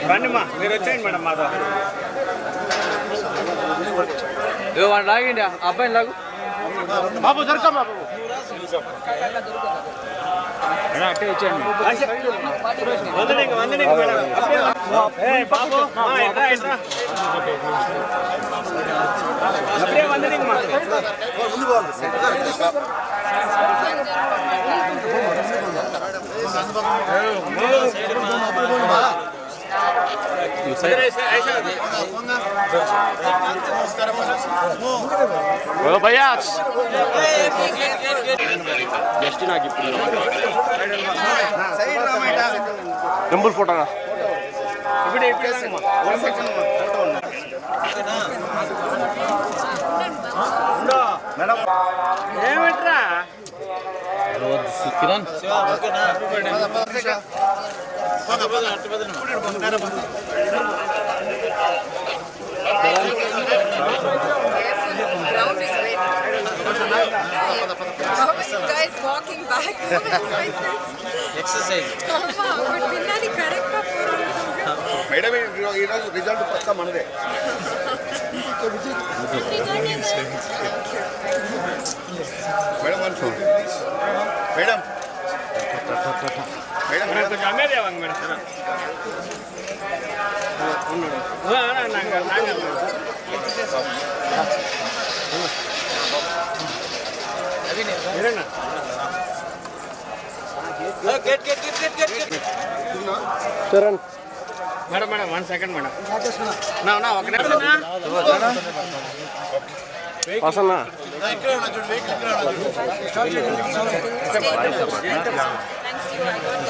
రండిమ్మా, మీరు వచ్చేయండి మేడం మాతో. వాడు లాగండి, అబ్బాయిని లాగు బాబు దొరకమ్మా బాబు. అట్టే వచ్చేయండి. వందనింగ్ మేడం. బాబు అప్పుడే వందనింగ్ మా. భయ్యా జస్ట్ నాకు ఇప్పుడు టెంపుల్ ఫోటోనా ఇప్పుడు మేడం ఏమిట్రా Kiran guys walking back. Exercise తిన్నది కరెక్ట్గా మేడం ఈరోజు రిజల్ట్ పక్క మనదే. మేడం మేడం మేడం కొంచెం అమ్మేదే వాங்க madam sir. Charan madam madam 1 second madam. నా ఒక నిమిషం వాసన్నా Thanks to you. I got